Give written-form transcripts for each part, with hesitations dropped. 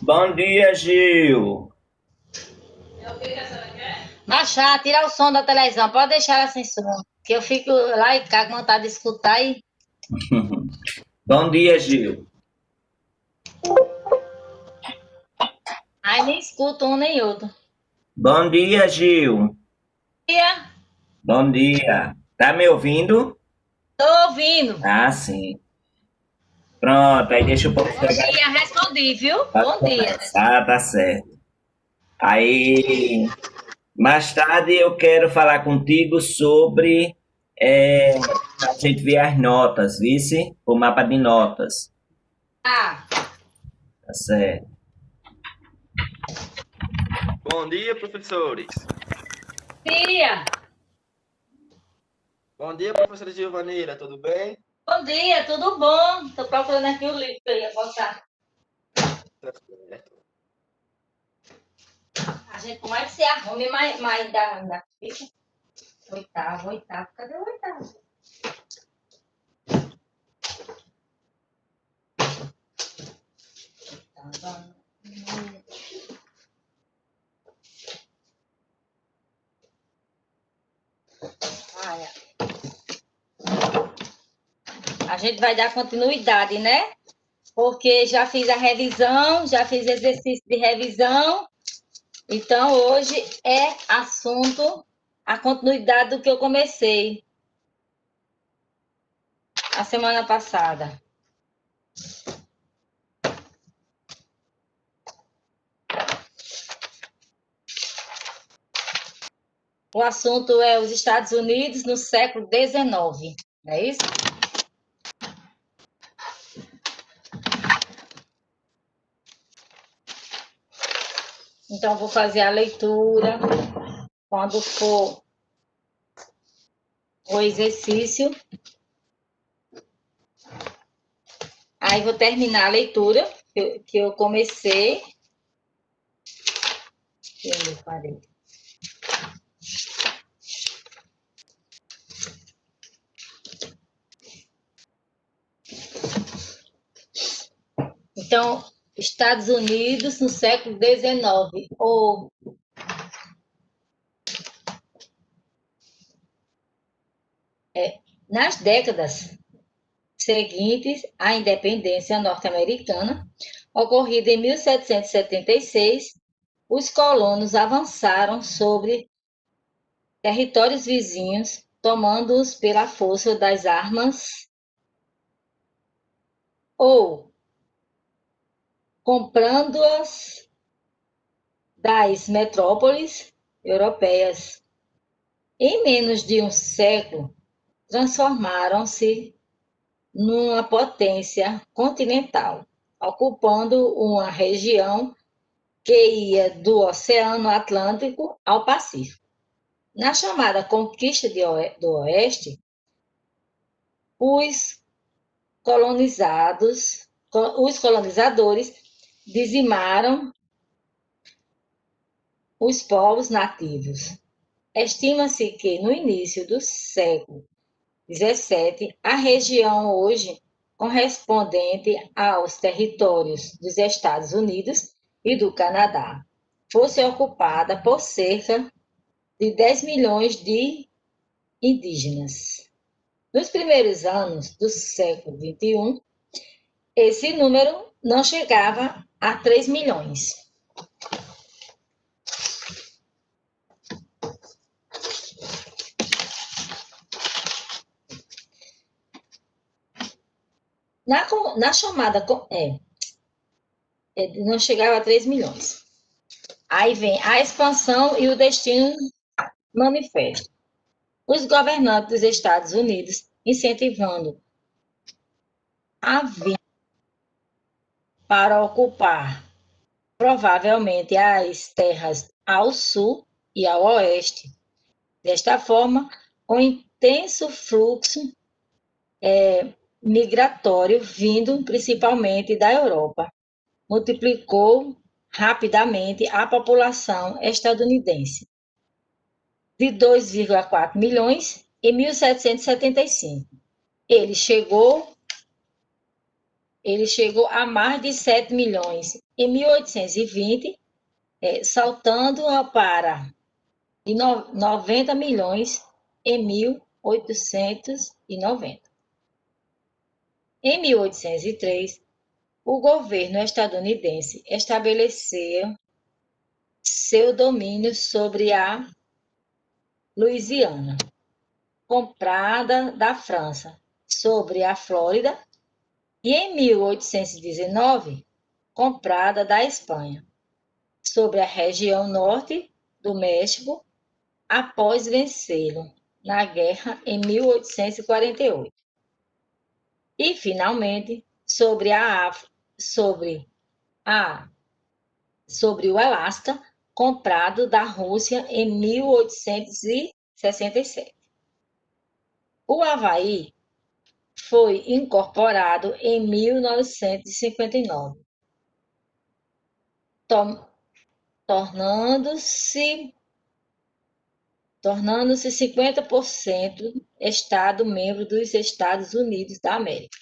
Bom dia, Gil. Baixar, tirar o som da televisão, pode deixar ela sem som. Que eu fico lá e cá com vontade de escutar e Bom dia, Gil. aí nem escuto um nem outro. Bom dia, Gil. Dia, Bom dia. Tá me ouvindo? tô ouvindo. Ah, sim. Pronto, aí deixa o povo Bom chegar dia, respondi, viu? para Bom dia. começar, tá certo. Aí, mais tarde eu quero falar contigo sobre a gente ver as notas, vice? O mapa de notas, Ah, tá certo. Bom dia, professores. dia, Bom dia, professora Giovanira, tudo bem? bom dia, tudo bom? Tô procurando aqui o livro que eu ia botar. Tá certo. A gente como é que se arrume mais da fica? Oitavo, oitavo, cadê o oitavo? Oitavo. Olha, a gente vai dar continuidade, né? Porque já fiz a revisão, já fiz exercício de revisão. Então, hoje é assunto, a continuidade do que eu comecei a semana passada. O assunto é os Estados Unidos no século XIX, não é isso? Então, vou fazer a leitura. Quando for o exercício, aí vou terminar a leitura que eu comecei. Eu parei. Então, Estados Unidos no século XIX, ou nas décadas seguintes à independência norte-americana, ocorrida em 1776, os colonos avançaram sobre territórios vizinhos, tomando-os pela força das armas ou comprando-as das metrópoles europeias. Em menos de um século, transformaram-se numa potência continental, ocupando uma região que ia do Oceano Atlântico ao Pacífico. Na chamada Conquista do Oeste, os os colonizadores dizimaram os povos nativos. Estima-se que no início do século XVII, a região hoje correspondente aos territórios dos Estados Unidos e do Canadá fosse ocupada por cerca de 10 milhões de indígenas. Nos primeiros anos do século XXI, esse número não chegava a 3 milhões. Na chamada, não chegava a 3 milhões. Aí vem a expansão e o destino manifesto. Os governantes dos Estados Unidos incentivando a vinda para ocupar provavelmente as terras ao sul e ao oeste. Desta forma, o intenso fluxo migratório vindo principalmente da Europa multiplicou rapidamente a população estadunidense, de 2,4 milhões em 1775. Ele chegou a mais de 7 milhões Em 1820, saltando para de 90 milhões em 1890. Em 1803, o governo estadunidense estabeleceu seu domínio sobre a Louisiana, comprada da França, sobre a Flórida, e em 1819, comprada da Espanha, sobre a região norte do México, após vencê-lo na guerra em 1848. E, finalmente, sobre o Alasca, comprado da Rússia em 1867. O Havaí foi incorporado em 1959, tornando-se 50% Estado membro dos Estados Unidos da América.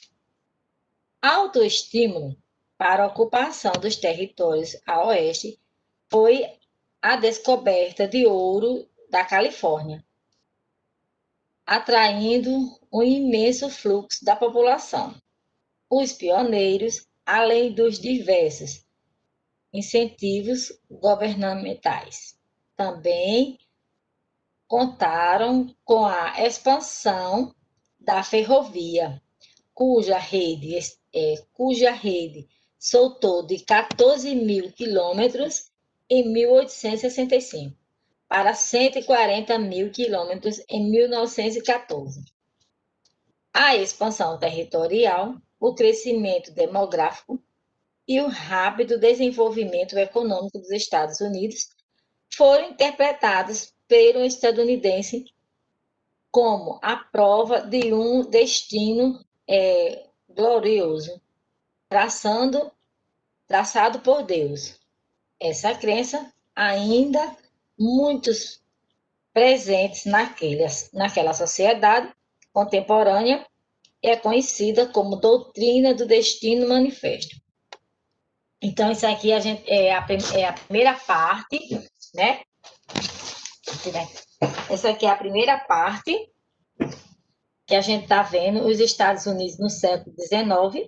Autoestímulo para a ocupação dos territórios a oeste foi a descoberta de ouro da Califórnia, atraindo um imenso fluxo da população. Os pioneiros, além dos diversos incentivos governamentais, também contaram com a expansão da ferrovia, cuja rede soltou de 14 mil quilômetros em 1865 para 140 mil quilômetros em 1914. A expansão territorial, o crescimento demográfico e o rápido desenvolvimento econômico dos Estados Unidos foram interpretados pelo estadunidense como a prova de um destino glorioso, traçado por Deus. Essa crença ainda muitos presentes naquela sociedade contemporânea é conhecida como doutrina do destino manifesto. Então, isso aqui é a primeira parte, né? Essa aqui é a primeira parte que a gente está vendo, os Estados Unidos no século XIX.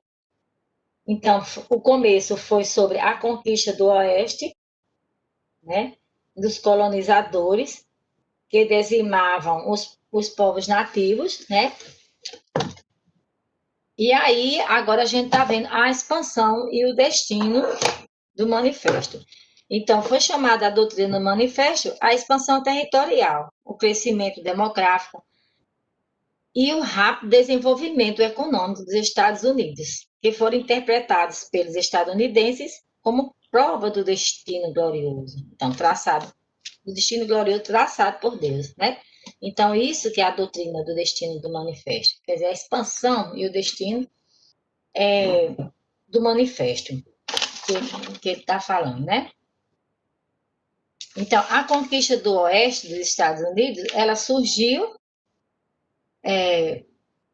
Então, o começo foi sobre a conquista do Oeste, né? Dos colonizadores, que dizimavam os povos nativos, né? E aí, agora a gente está vendo a expansão e o destino do manifesto. Então, foi chamada a doutrina do manifesto a expansão territorial, o crescimento demográfico e o rápido desenvolvimento econômico dos Estados Unidos, que foram interpretados pelos estadunidenses como prova do destino glorioso. Então, do destino glorioso traçado por Deus, né? Então, isso que é a doutrina do destino do manifesto, quer dizer, a expansão e o destino do manifesto que ele está falando, né? Então, a conquista do oeste dos Estados Unidos, ela surgiu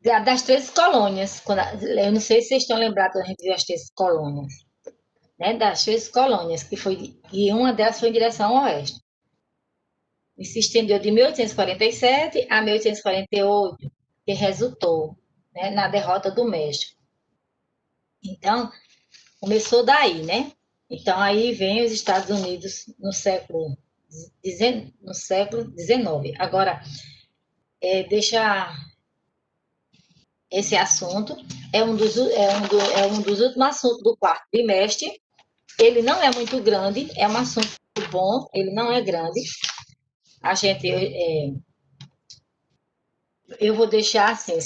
das 13 colônias. Eu não sei se vocês estão lembrados quando a gente viu as 13 colônias, né? Das 13 colônias, e uma delas foi em direção ao oeste. E se estendeu de 1847 a 1848, que resultou, né, na derrota do México. Então, começou daí, né? Então, aí vem os Estados Unidos no século XIX. Agora, deixa esse assunto, é um dos últimos assuntos do quarto trimestre. Ele não é muito grande, é um assunto bom, ele não é grande. A gente, eu vou deixar assim,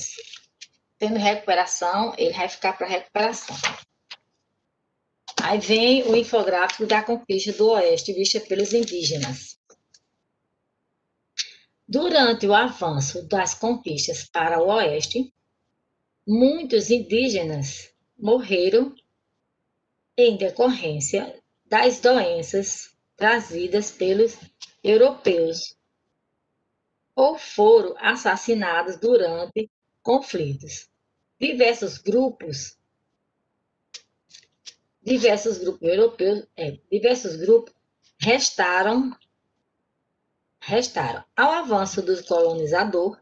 tendo recuperação, ele vai ficar para recuperação. Aí vem o infográfico da conquista do Oeste, vista pelos indígenas. Durante o avanço das conquistas para o Oeste, muitos indígenas morreram em decorrência das doenças trazidas pelos europeus ou foram assassinados durante conflitos. Diversos grupos diversos grupos europeus, diversos grupos restaram ao avanço do colonizador,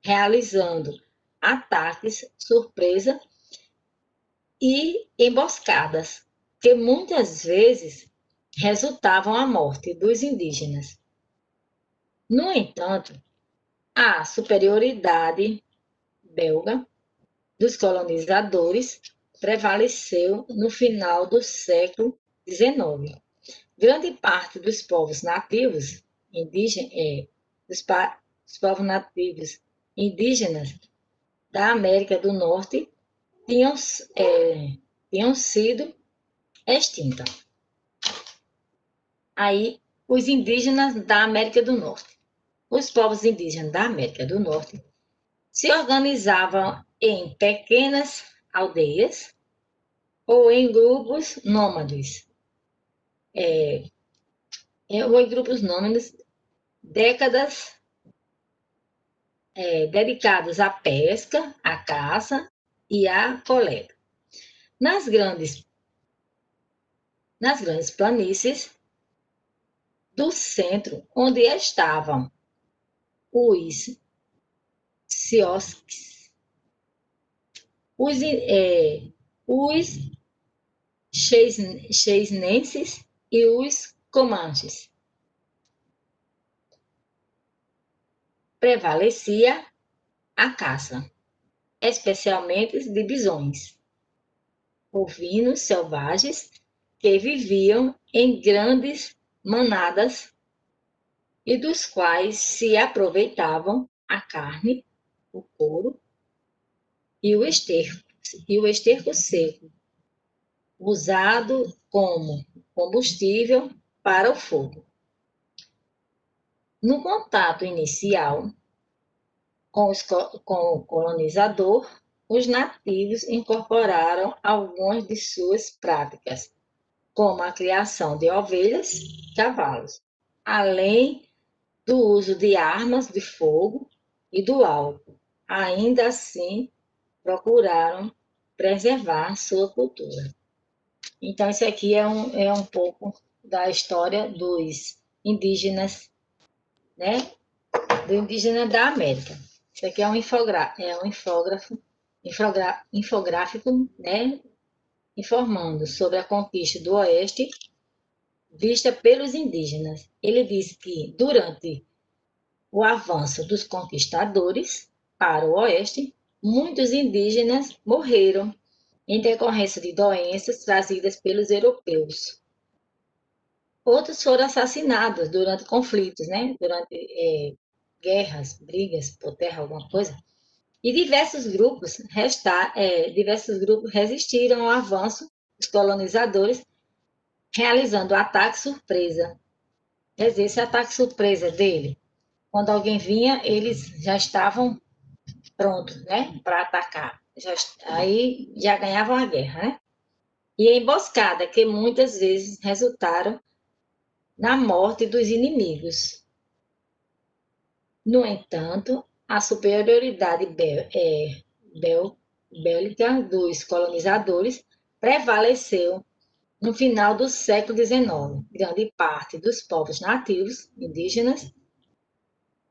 realizando ataques surpresa e emboscadas, que muitas vezes resultavam a morte dos indígenas. No entanto, a superioridade belga dos colonizadores prevaleceu no final do século XIX. Grande parte dos povos nativos dos povos nativos indígenas da América do Norte tinham, tinham sido extintas. Aí, os indígenas da América do Norte. Os povos indígenas da América do Norte se organizavam em pequenas aldeias ou em grupos nômades. Ou em grupos nômades, décadas dedicados à pesca, à caça e à coleta. Nas grandes planícies do centro, onde estavam os sioques, os xeisenses e os comanches. Prevalecia a caça, especialmente de bisões, ovinos selvagens que viviam em grandes manadas e dos quais se aproveitavam a carne, o couro e o esterco seco, usado como combustível para o fogo. No contato inicial com o colonizador, os nativos incorporaram algumas de suas práticas, como a criação de ovelhas e cavalos, além do uso de armas de fogo e do álcool. Ainda assim, procuraram preservar sua cultura. Então, isso aqui é um pouco da história dos indígenas, né? Do indígena da América. Isso aqui é um infográfico, né? Informando sobre a conquista do Oeste vista pelos indígenas. Ele diz que, durante o avanço dos conquistadores para o Oeste, muitos indígenas morreram em decorrência de doenças trazidas pelos europeus. Outros foram assassinados durante conflitos, né? Durante guerras, brigas por terra, alguma coisa. E diversos grupos resistiram ao avanço dos colonizadores, realizando ataque surpresa. Quer dizer, esse ataque surpresa dele, quando alguém vinha, eles já estavam prontos, né, para atacar. Aí já ganhavam a guerra, né? E a emboscada, que muitas vezes resultaram na morte dos inimigos. No entanto, a superioridade bélica dos colonizadores prevaleceu no final do século XIX. Grande parte dos povos nativos indígenas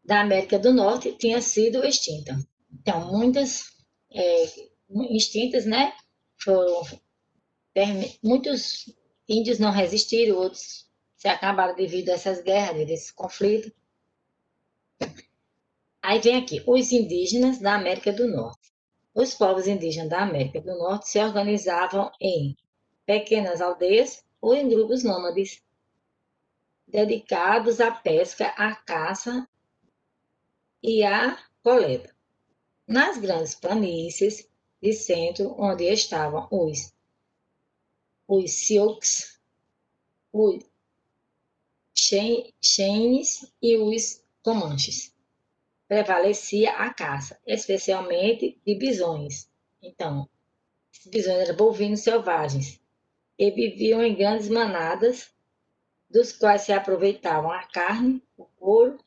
da América do Norte tinha sido extinta. Então, muitas extintas, né? Muitos índios não resistiram, outros se acabaram devido a essas guerras, a esses conflitos. Aí vem aqui, os indígenas da América do Norte. Os povos indígenas da América do Norte se organizavam em pequenas aldeias ou em grupos nômades, dedicados à pesca, à caça e à coleta. Nas grandes planícies de centro, onde estavam os sioux, os xenes e os comanches, prevalecia a caça, especialmente de bisões. Então, esses bisões eram bovinos selvagens e viviam em grandes manadas, dos quais se aproveitavam a carne, o couro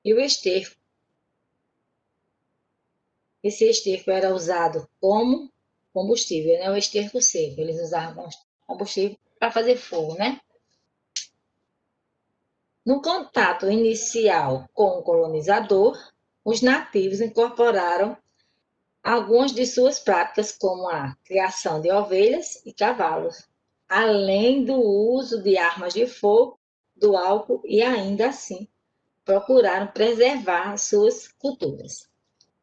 e o esterco. Esse esterco era usado como combustível, né? O esterco seco. Eles usavam combustível para fazer fogo, né? No contato inicial com o colonizador, os nativos incorporaram algumas de suas práticas, como a criação de ovelhas e cavalos, além do uso de armas de fogo, do álcool e ainda assim procuraram preservar suas culturas.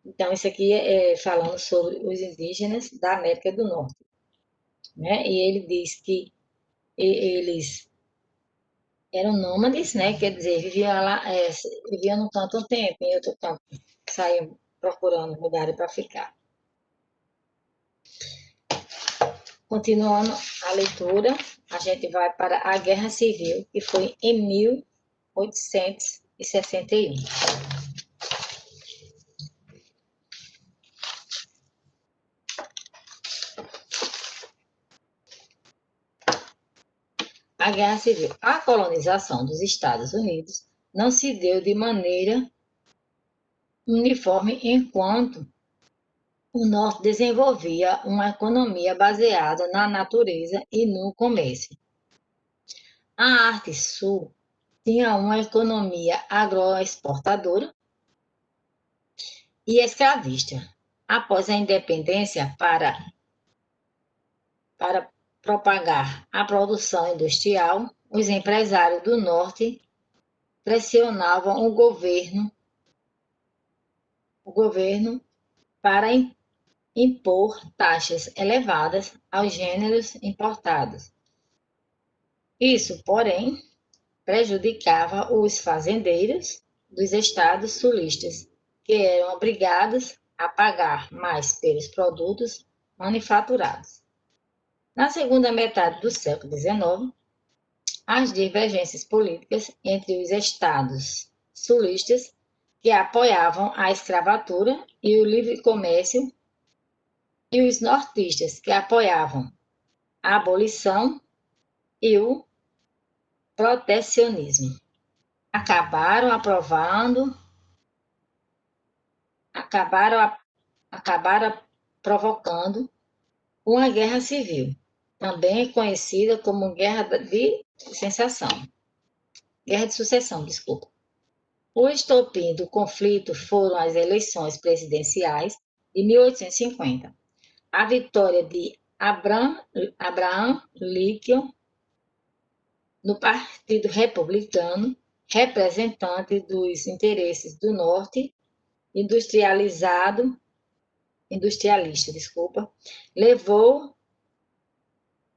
Então, isso aqui é falando sobre os indígenas da América do Norte, né? E ele diz que eles eram nômades, né? Quer dizer, viviam lá, viviam num canto um tempo, em outro canto saíam procurando lugares para ficar. Continuando a leitura, a gente vai para a Guerra Civil, que foi em 1861. A Guerra Civil. A colonização dos Estados Unidos não se deu de maneira uniforme enquanto o Norte desenvolvia uma economia baseada na natureza e no comércio. A Arte Sul tinha uma economia agroexportadora e escravista. Após a independência, para propagar a produção industrial, os empresários do Norte pressionavam o governo para impor taxas elevadas aos gêneros importados. Isso, porém, prejudicava os fazendeiros dos estados sulistas, que eram obrigados a pagar mais pelos produtos manufaturados. Na segunda metade do século XIX, as divergências políticas entre os estados sulistas, que apoiavam a escravatura e o livre comércio, e os nortistas, que apoiavam a abolição e o protecionismo, acabaram provocando uma guerra civil, também conhecida como Guerra de Sucessão, desculpa. O estopim do conflito foram as eleições presidenciais de 1850. A vitória de Abraham Lincoln no Partido Republicano, representante dos interesses do Norte, industrialista, levou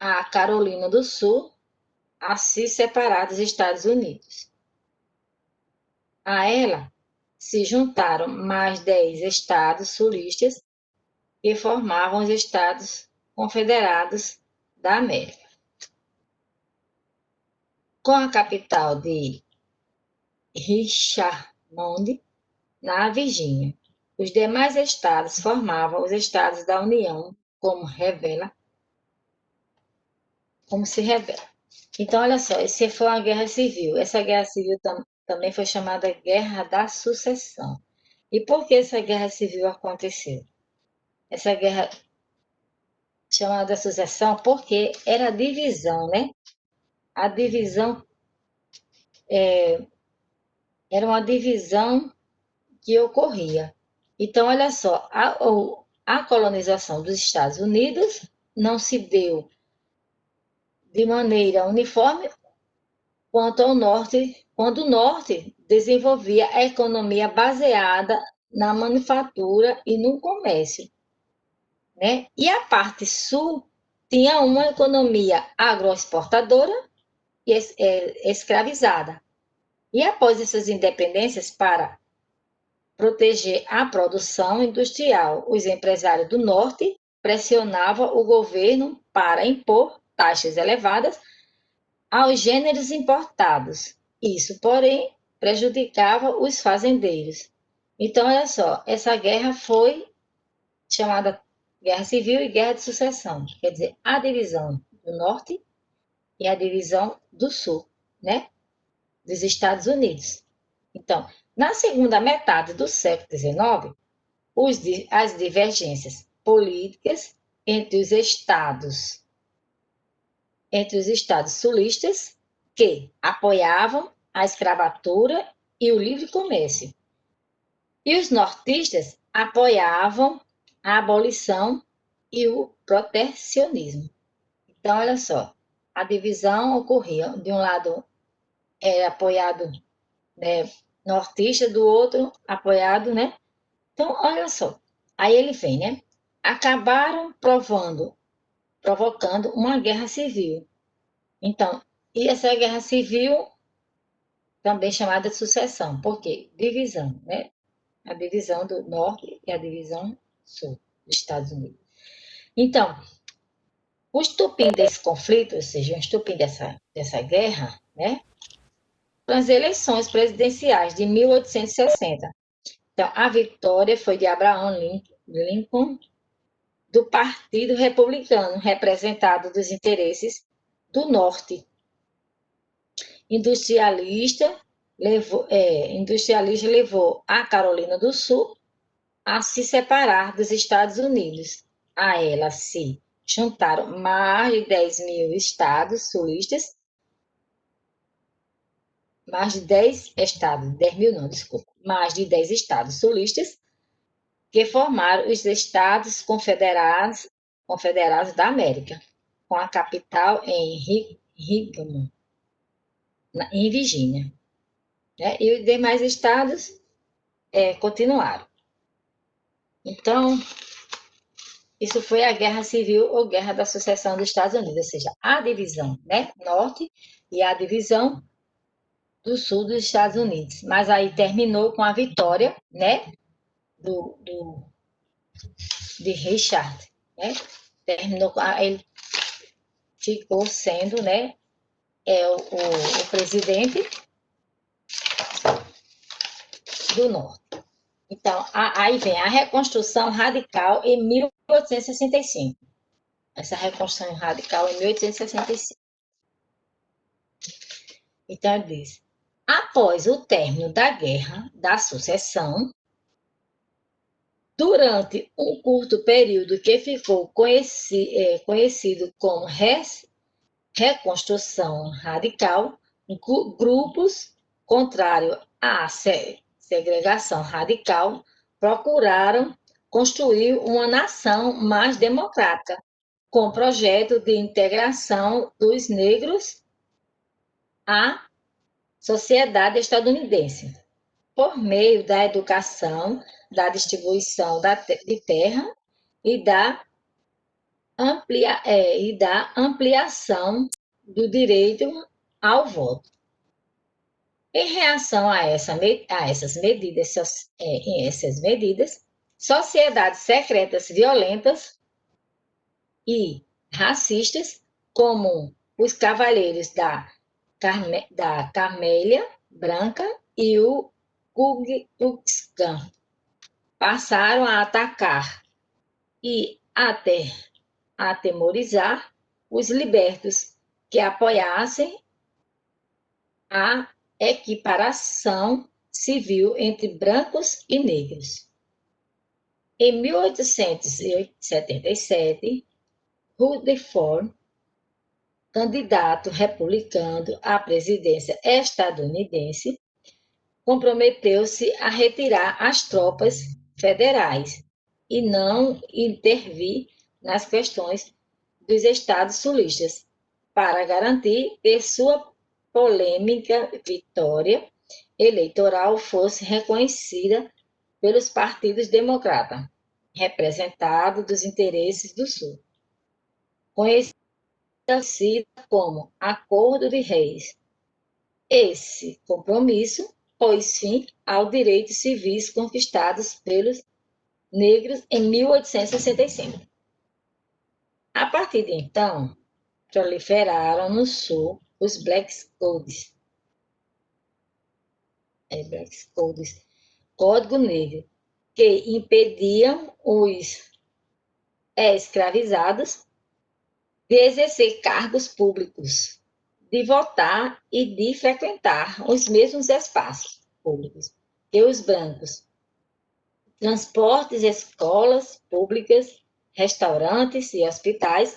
a Carolina do Sul a se separar dos Estados Unidos. A ela se juntaram mais 10 estados sulistas que formavam os Estados Confederados da América, com a capital de Richmond, na Virgínia. Os demais estados formavam os Estados da União, como se revela. Então, olha só, essa foi uma guerra civil. Essa guerra civil também foi chamada Guerra da Sucessão. E por que essa guerra civil aconteceu? Essa guerra chamada Sucessão, porque era a divisão, né? A divisão era uma divisão que ocorria. Então, olha só, a colonização dos Estados Unidos não se deu de maneira uniforme quanto ao Norte, quando o Norte desenvolvia a economia baseada na manufatura e no comércio, né? E a parte Sul tinha uma economia agroexportadora e escravizada. E após essas independências, para proteger a produção industrial, os empresários do Norte pressionavam o governo para impor taxas elevadas aos gêneros importados. Isso, porém, prejudicava os fazendeiros. Então, olha só, essa guerra foi chamada Guerra Civil e Guerra de Sucessão, quer dizer, a divisão do Norte e a divisão do Sul, né, dos Estados Unidos. Então, na segunda metade do século XIX, as divergências políticas entre os estados entre os estados sulistas, que apoiavam a escravatura e o livre comércio, e os nortistas apoiavam a abolição e o protecionismo. Então, olha só, a divisão ocorria, de um lado era apoiado, né, nortista, do outro apoiado, né? Então, olha só, aí ele vem, né? Acabaram provocando uma guerra civil. Então, e essa guerra civil também chamada de sucessão, por quê? Divisão, né? A divisão do norte e a divisão sul dos Estados Unidos. Então, o estupim desse conflito, ou seja, o estupim dessa guerra, né? Foram as eleições presidenciais de 1860. Então, a vitória foi de Abraham Lincoln, do Partido Republicano, representado dos interesses do Norte. Industrialista levou a Carolina do Sul a se separar dos Estados Unidos. A ela se juntaram mais de 10 mil estados sulistas, mais de 10 estados, 10 mil não, desculpa, mais de 10 estados sulistas, que formaram os Estados Confederados da América, com a capital em Richmond, em Virgínia. Né? E os demais estados continuaram. Então, isso foi a Guerra Civil ou Guerra da Sucessão dos Estados Unidos, ou seja, a divisão, né, norte e a divisão do sul dos Estados Unidos. Mas aí terminou com a vitória, né, de Richard, né? Terminou com ele ficou sendo, né, o presidente do norte. Então, aí vem a reconstrução radical em 1865. Essa reconstrução radical em 1865. Então, ele diz: após o término da Guerra da Sucessão, durante um curto período que ficou conhecido como reconstrução radical, grupos contrários à segregação radical procuraram construir uma nação mais democrática, com projeto de integração dos negros à sociedade estadunidense, por meio da educação, da distribuição de terra e da ampliação do direito ao voto. Em reação a essas medidas, sociedades secretas violentas e racistas, como os Cavaleiros da Camélia Branca e o Ku Klux Klan, passaram a atacar e atemorizar os libertos que apoiassem a equiparação civil entre brancos e negros. Em 1877, Rutherford, candidato republicano à presidência estadunidense, comprometeu-se a retirar as tropas federais e não intervir nas questões dos estados sulistas, para garantir que sua polêmica vitória eleitoral fosse reconhecida pelos partidos democratas, representados dos interesses do Sul. Conhecida como Acordo de Reis. Esse compromisso pôs fim aos direitos civis conquistados pelos negros em 1865. A partir de então, proliferaram no Sul os Black Codes, Código Negro, que impediam os escravizados de exercer cargos públicos, de votar e de frequentar os mesmos espaços públicos que os brancos. Transportes, escolas públicas, restaurantes e hospitais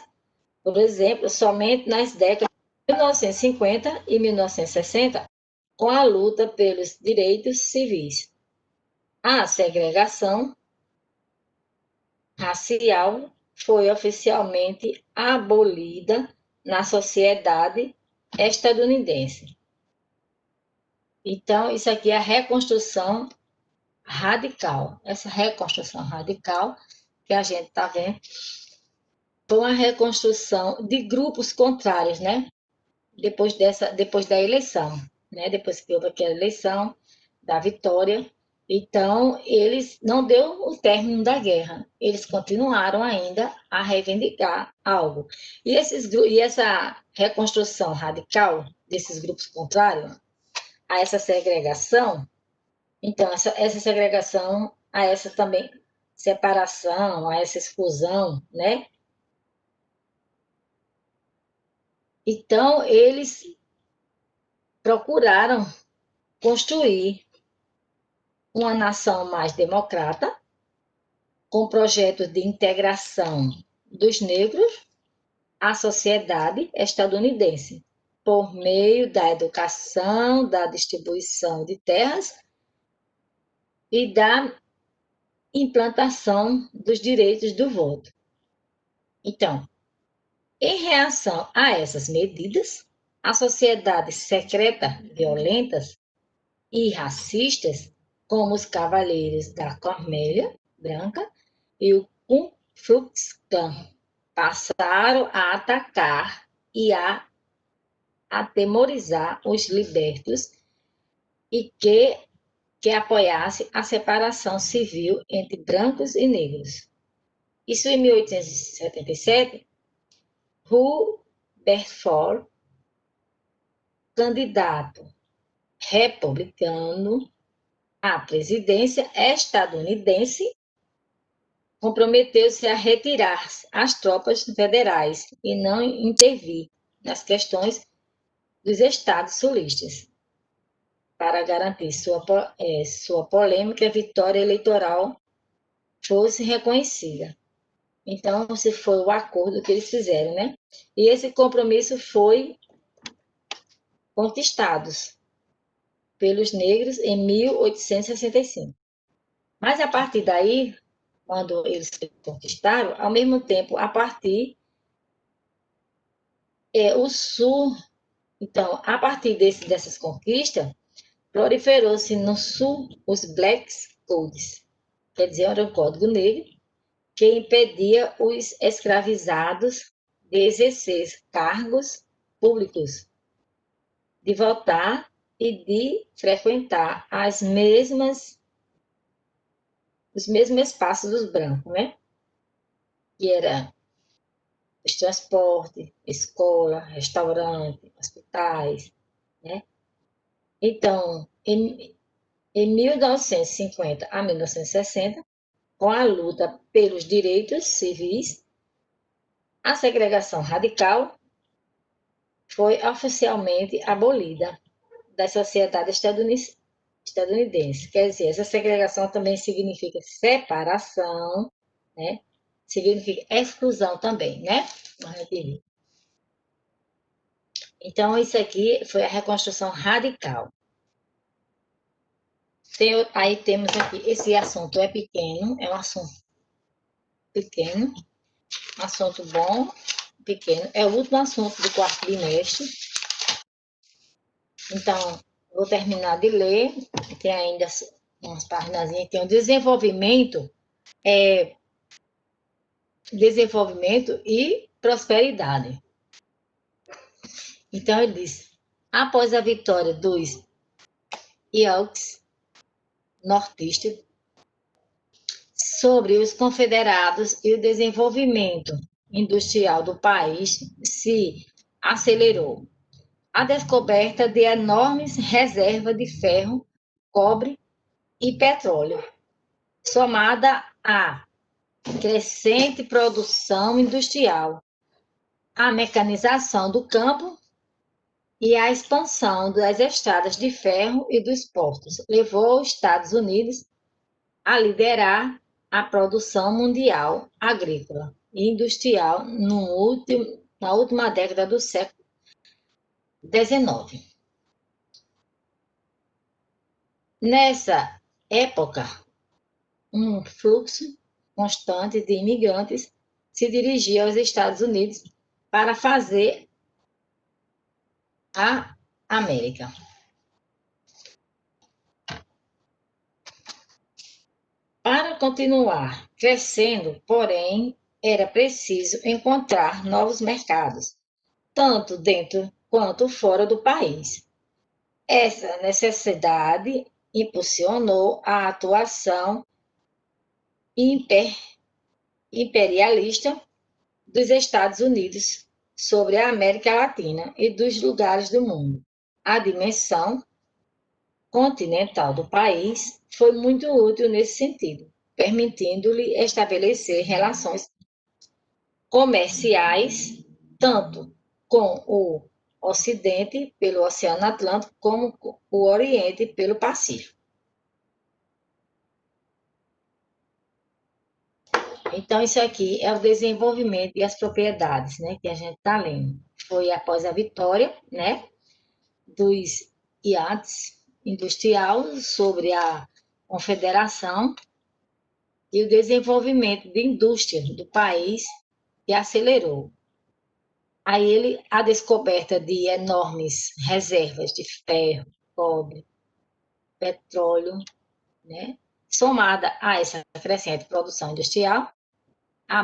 Por exemplo, somente nas décadas de 1950 e 1960, com a luta pelos direitos civis. A segregação racial foi oficialmente abolida na sociedade estadunidense. Então, isso aqui é a reconstrução radical. Essa reconstrução radical que a gente está vendo foi uma reconstrução de grupos contrários, né? Depois da eleição, né? Depois que houve aquela eleição da vitória. Então, eles não deu o término da guerra, eles continuaram ainda a reivindicar algo. E essa reconstrução radical desses grupos contrários a essa segregação, então, essa segregação, a essa também separação, a essa exclusão, né? Então, eles procuraram construir uma nação mais democrata, com projetos de integração dos negros à sociedade estadunidense, por meio da educação, da distribuição de terras e da implantação dos direitos do voto. Então, em reação a essas medidas, a sociedade secreta, violentas e racistas, como os Cavaleiros da Cormélia Branca e o Ku Klux Klan, passaram a atacar e a atemorizar os libertos e que apoiasse a separação civil entre brancos e negros. Isso em 1877, Rutherford, candidato republicano à presidência estadunidense, comprometeu-se a retirar as tropas federais e não intervir nas questões dos estados sulistas, para garantir sua polêmica vitória eleitoral fosse reconhecida. Então, esse foi o acordo que eles fizeram, né? E esse compromisso foi conquistado pelos negros em 1865. Mas a partir daí, quando eles conquistaram, ao mesmo tempo, o sul. Então, a partir dessas conquistas, proliferou-se no sul os Black Codes, quer dizer, era o Código Negro, que impedia os escravizados de exercer cargos públicos, de votar e de frequentar os mesmos espaços dos brancos, né? Que era os transportes, escola, restaurante, hospitais, né? Então, em 1950 a 1960, com a luta pelos direitos civis, a segregação radical foi oficialmente abolida da sociedade estadunidense. Quer dizer, essa segregação também significa separação, né? Significa exclusão também, né? Então, isso aqui foi a reconstrução radical. Aí temos aqui, esse assunto é pequeno, é um assunto pequeno, assunto bom, pequeno. É o último assunto do quarto trimestre. Então, vou terminar de ler. Tem ainda umas páginas, tem o desenvolvimento e prosperidade. Então, ele diz, após a vitória dos Sioux nortistas sobre os confederados e o desenvolvimento industrial do país se acelerou. A descoberta de enormes reservas de ferro, cobre e petróleo, somada à crescente produção industrial, à mecanização do campo e à expansão das estradas de ferro e dos portos, levou os Estados Unidos a liderar a produção mundial agrícola e industrial no na última década do século XIX. Nessa época, um fluxo constante de imigrantes se dirigia aos Estados Unidos para fazer a América. Para continuar crescendo, porém, era preciso encontrar novos mercados, tanto dentro quanto fora do país. Essa necessidade impulsionou a atuação imperialista dos Estados Unidos sobre a América Latina e dos lugares do mundo. A dimensão continental do país foi muito útil nesse sentido, permitindo-lhe estabelecer relações comerciais tanto com o Ocidente pelo Oceano Atlântico como com o Oriente pelo Pacífico. Então, isso aqui é o desenvolvimento e as propriedades, né, que a gente está lendo. Foi após a vitória, né, dos iates industrial sobre a Confederação e o desenvolvimento de indústria do país que acelerou. Aí a descoberta de enormes reservas de ferro, cobre, petróleo, né, somada a essa crescente produção industrial, a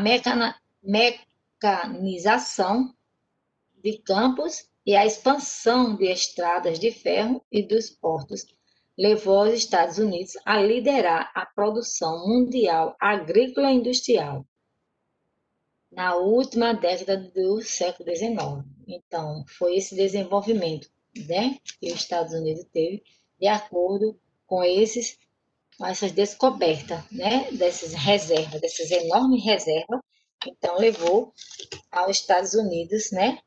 mecanização de campos e a expansão de estradas de ferro e dos portos levou os Estados Unidos a liderar a produção mundial agrícola e industrial na última década do século XIX. Então, foi esse desenvolvimento, né, que os Estados Unidos teve de acordo com essas descobertas, né, dessas reservas, dessas enormes reservas. Então, levou aos Estados Unidos, né,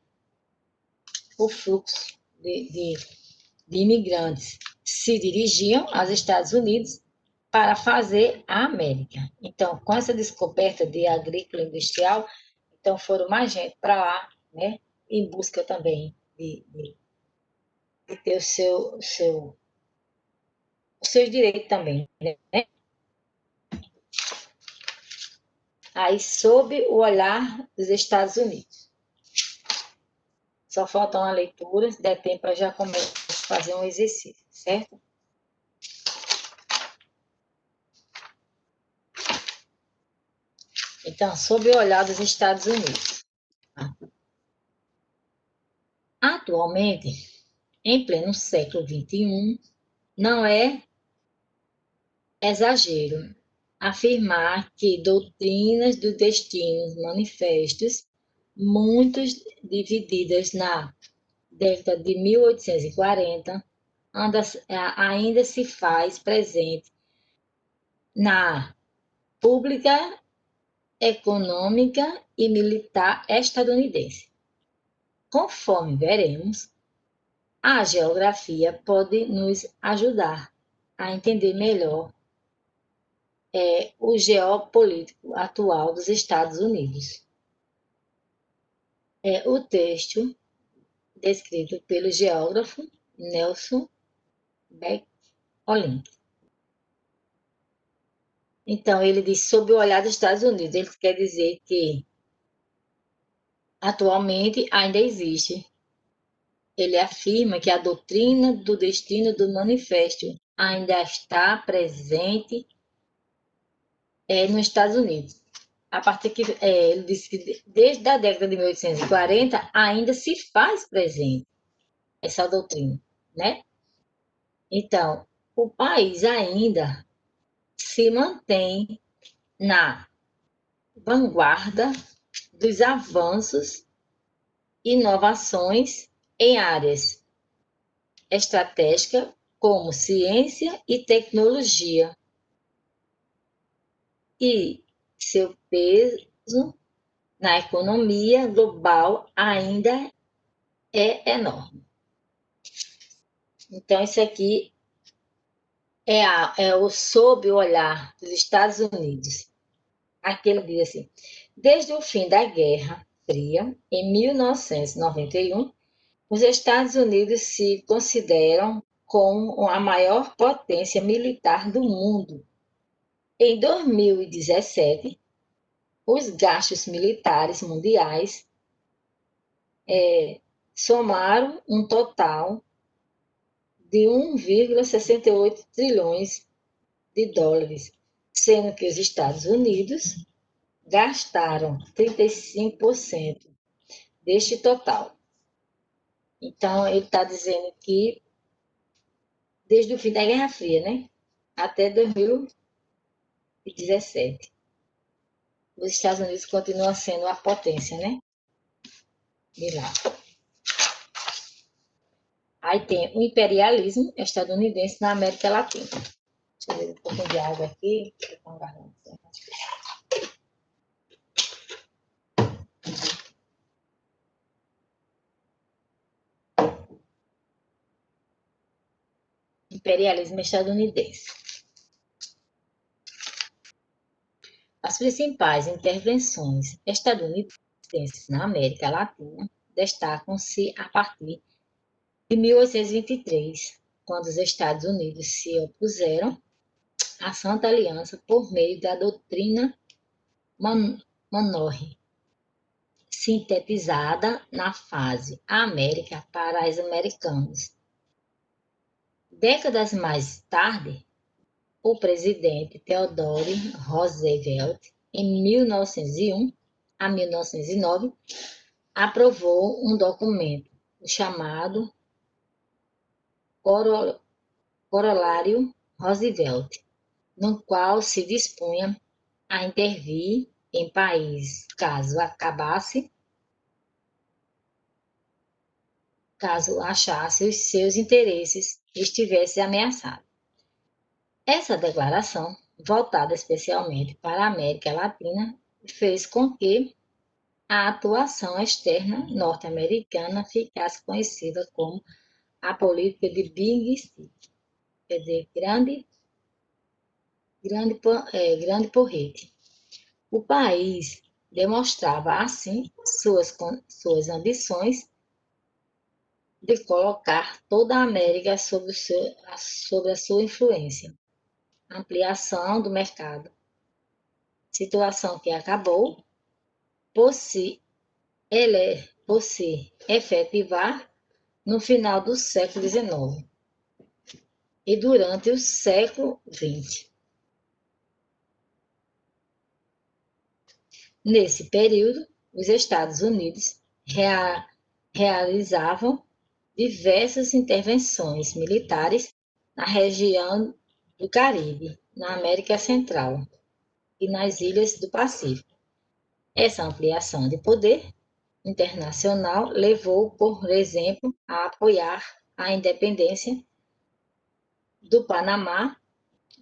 o fluxo de imigrantes se dirigiam aos Estados Unidos para fazer a América. Então, com essa descoberta de agrícola industrial, então foram mais gente para lá, né, em busca também de ter os seus direitos também, né? Aí, sob o olhar dos Estados Unidos. Só falta uma leitura, se der tempo eu já começo a fazer um exercício, certo? Então, sob o olhar dos Estados Unidos. Atualmente, em pleno século XXI, não é exagero afirmar que doutrinas dos destinos manifestos, muitos divididas na década de 1840, ainda se faz presente na pública econômica e militar estadunidense. Conforme veremos, a geografia pode nos ajudar a entender melhor o geopolítico atual dos Estados Unidos. O texto descrito pelo geógrafo Nelson Beck-Olin. Então, ele diz sob o olhar dos Estados Unidos. Ele quer dizer que atualmente ainda existe. Ele afirma que a doutrina do destino do manifesto ainda está presente nos Estados Unidos. A partir que ele disse que desde a década de 1840 ainda se faz presente essa doutrina, né? Então, o país ainda se mantém na vanguarda dos avanços e inovações em áreas estratégicas como ciência e tecnologia, e seu peso na economia global ainda é enorme. Então, isso aqui é o sob o olhar dos Estados Unidos. Aqui ele diz assim: desde o fim da guerra, fria, em 1991, os Estados Unidos se consideram como a maior potência militar do mundo. Em 2017, os gastos militares mundiais somaram um total de 1,68 trilhões de dólares, sendo que os Estados Unidos gastaram 35% deste total. Então, ele está dizendo que desde o fim da Guerra Fria, né, até 2017, os Estados Unidos continuam sendo a potência, né, de lá. Aí tem o imperialismo estadunidense na América Latina. Deixa eu ver um pouquinho de água aqui. Imperialismo estadunidense. As principais intervenções estadunidenses na América Latina destacam-se a partir de 1823, quando os Estados Unidos se opuseram à Santa Aliança por meio da doutrina Monroe, sintetizada na frase "A América para os americanos". Décadas mais tarde, o presidente Theodore Roosevelt, em 1901 a 1909, aprovou um documento chamado Corolário Roosevelt, no qual se dispunha a intervir em país caso achasse os seus interesses estivessem ameaçados. Essa declaração, voltada especialmente para a América Latina, fez com que a atuação externa norte-americana ficasse conhecida como a política de Big Stick, quer dizer, grande porrete. O país demonstrava, assim, suas ambições de colocar toda a América sob a sua influência. Ampliação do mercado. Situação que acabou por se efetivar no final do século XIX e durante o século XX. Nesse período, os Estados Unidos realizavam diversas intervenções militares na região do Caribe, na América Central e nas ilhas do Pacífico. Essa ampliação de poder internacional levou, por exemplo, a apoiar a independência do Panamá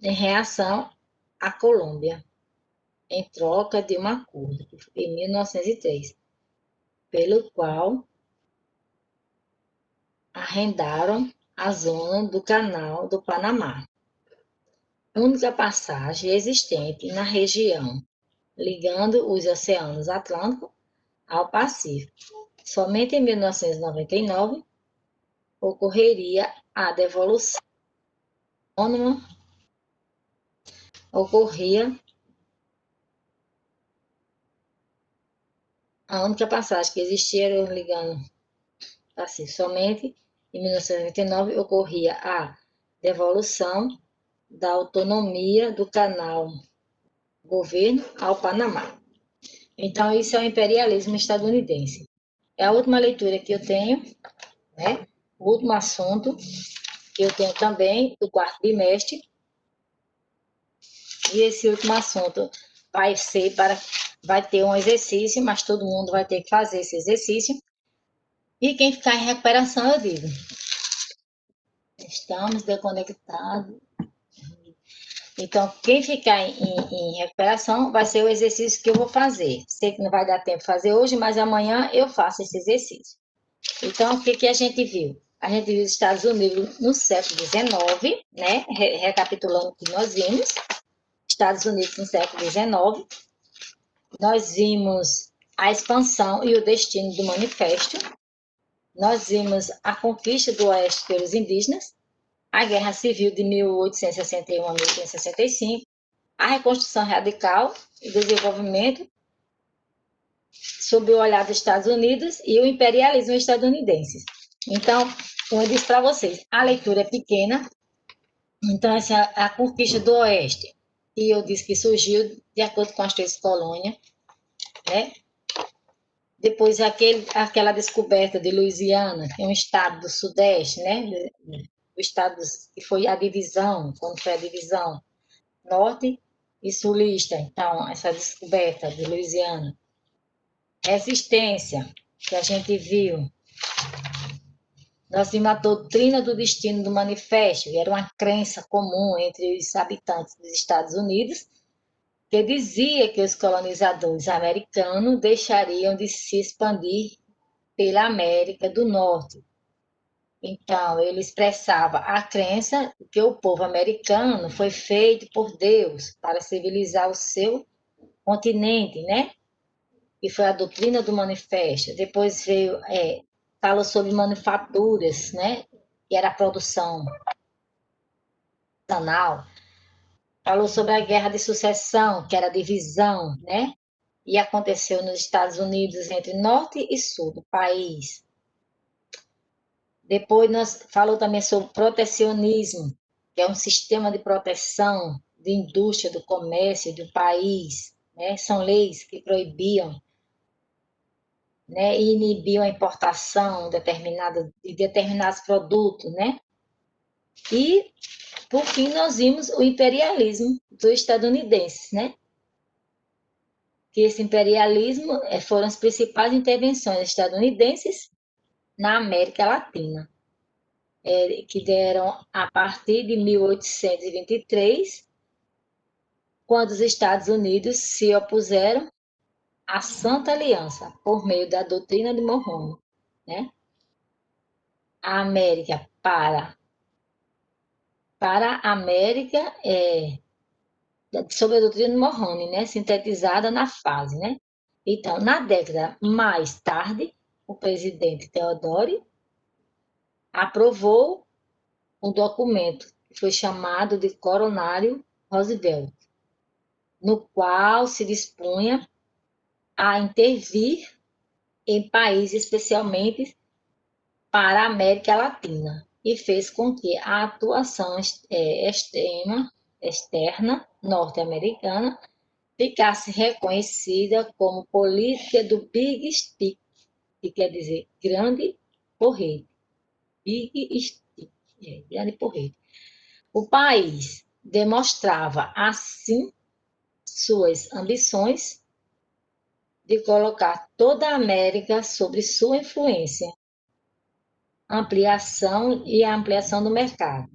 em reação à Colômbia, em troca de um acordo em 1903, pelo qual arrendaram a zona do Canal do Panamá, única passagem existente na região, ligando os oceanos Atlântico ao Pacífico. Somente em 1999 ocorreria a devolução autônoma, a única passagem que existia era ligando assim, somente em 1999 ocorria a devolução da autonomia do canal governo ao Panamá. Então, isso é o imperialismo estadunidense. É a última leitura que eu tenho, né? O último assunto que eu tenho também, do quarto bimestre. E esse último assunto vai ter um exercício, mas todo mundo vai ter que fazer esse exercício. E quem ficar em recuperação, eu digo, estamos desconectados. Então, quem ficar em recuperação vai ser o exercício que eu vou fazer. Sei que não vai dar tempo de fazer hoje, mas amanhã eu faço esse exercício. Então, o que a gente viu? A gente viu os Estados Unidos no século XIX, né? Recapitulando o que nós vimos. Estados Unidos no século XIX. Nós vimos a expansão e o destino do manifesto. Nós vimos a conquista do Oeste pelos indígenas, a Guerra Civil de 1861 a 1865, a reconstrução radical e desenvolvimento sob o olhar dos Estados Unidos e o imperialismo estadunidense. Então, como eu disse para vocês, a leitura é pequena, então essa é a conquista do Oeste, e eu disse que surgiu de acordo com as 3 colônias, né? Depois aquela descoberta de Louisiana, que é um estado do Sudeste, né? O estado que foi a divisão, quando foi a divisão norte e sulista. Então, essa descoberta de Louisiana. Resistência, que a gente viu. Nós vimos a doutrina do destino do manifesto, que era uma crença comum entre os habitantes dos Estados Unidos, que dizia que os colonizadores americanos deixariam de se expandir pela América do Norte. Então, ele expressava a crença que o povo americano foi feito por Deus para civilizar o seu continente, né? E foi a doutrina do manifesto. Depois veio, falou sobre manufaturas, né? Que era a produção nacional. Falou sobre a guerra de sucessão, que era a divisão, né? E aconteceu nos Estados Unidos entre norte e sul do país. Depois nós falou também sobre protecionismo, que é um sistema de proteção de indústria, do comércio do país, né? São leis que proibiam, né, e inibiam a importação de determinados produtos, né? E, por fim, nós vimos o imperialismo dos estadunidenses, né? Que esse imperialismo foram as principais intervenções estadunidenses na América Latina, que deram a partir de 1823, quando os Estados Unidos se opuseram à Santa Aliança, por meio da doutrina de Monroe, né? A América para a América, sob a doutrina de Monroe, né? Sintetizada na fase, né? Então, na década mais tarde, o presidente Theodore aprovou um documento que foi chamado de Coronário Roosevelt, no qual se dispunha a intervir em países especialmente para a América Latina e fez com que a atuação externa norte-americana ficasse reconhecida como política do Big Stick, que quer dizer grande porrete. Big Stick, grande porrete. O país demonstrava, assim, suas ambições de colocar toda a América sob sua influência, ampliação e a ampliação do mercado.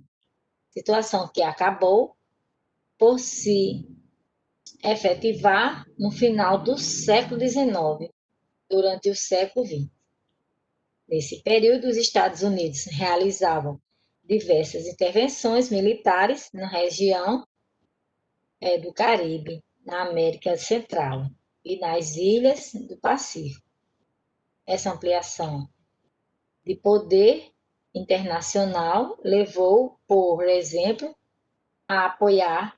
Situação que acabou por se efetivar no final do século XIX, durante o século XX. Nesse período, os Estados Unidos realizavam diversas intervenções militares na região do Caribe, na América Central e nas ilhas do Pacífico. Essa ampliação de poder internacional levou, por exemplo, a apoiar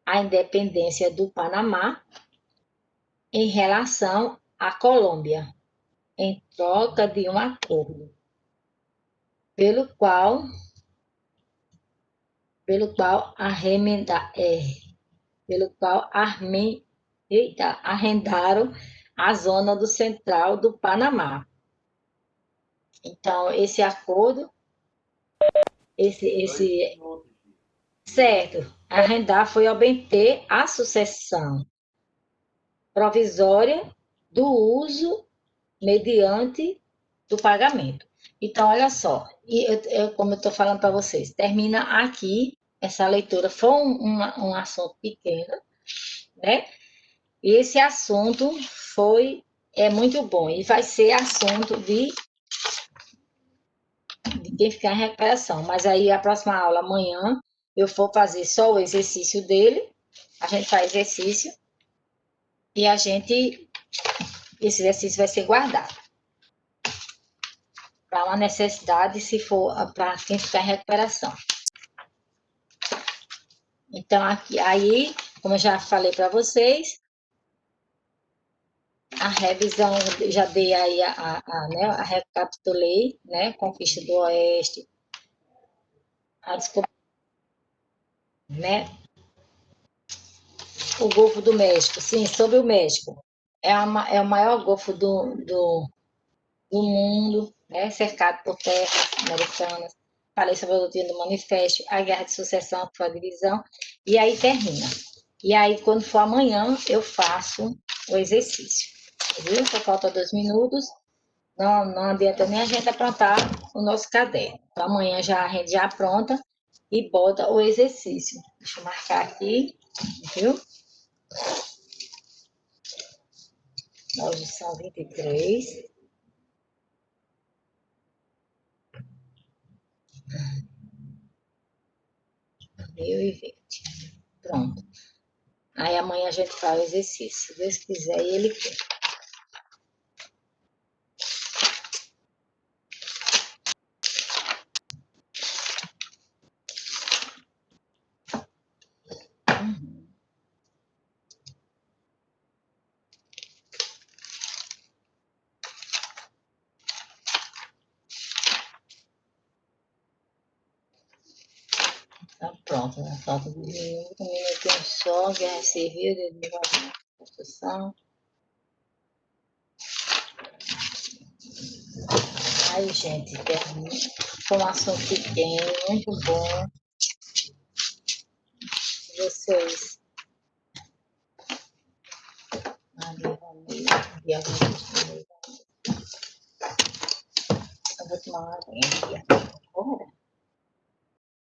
a independência do Panamá em relação à Colômbia, em troca de um acordo pelo qual arrendaram a zona do central do Panamá. Então, esse acordo, certo, arrendar foi obter a sucessão provisória do uso mediante do pagamento. Então, olha só, como eu estou falando para vocês, termina aqui essa leitura. Foi um assunto pequeno, né? E esse assunto é muito bom e vai ser assunto de quem ficar em recuperação. Mas aí a próxima aula, amanhã, eu vou fazer só o exercício dele. A gente faz exercício e a gente esse exercício vai ser guardado. Para uma necessidade, se for para quem ficar em recuperação. Então, aqui, aí, como eu já falei para vocês, a revisão, já dei aí né, a recapitulei, né? Conquista do Oeste, a descoberta, né? O Golfo do México, sim, sobre o México. É o maior golfo do mundo, né? Cercado por terras americanas. Falei sobre a doutrina do manifesto, a guerra de sucessão, que foi a divisão, e aí termina. E aí, quando for amanhã, eu faço o exercício. Viu? Só falta 2 minutos. Não adianta nem a gente aprontar o nosso caderno. Então, amanhã a gente já apronta e bota o exercício. Deixa eu marcar aqui, viu? Hoje são 23. R$ 2020. Pronto. Aí amanhã a gente faz o exercício. Se Deus quiser, e Ele quer. Então, pronto, né? Falta um minutinho só, guerra civil, desenvolvimento, construção. Ai, gente, foi um assunto pequeno, muito bom. Vocês. Maria Romero, eu vou tomar uma aguinha aqui.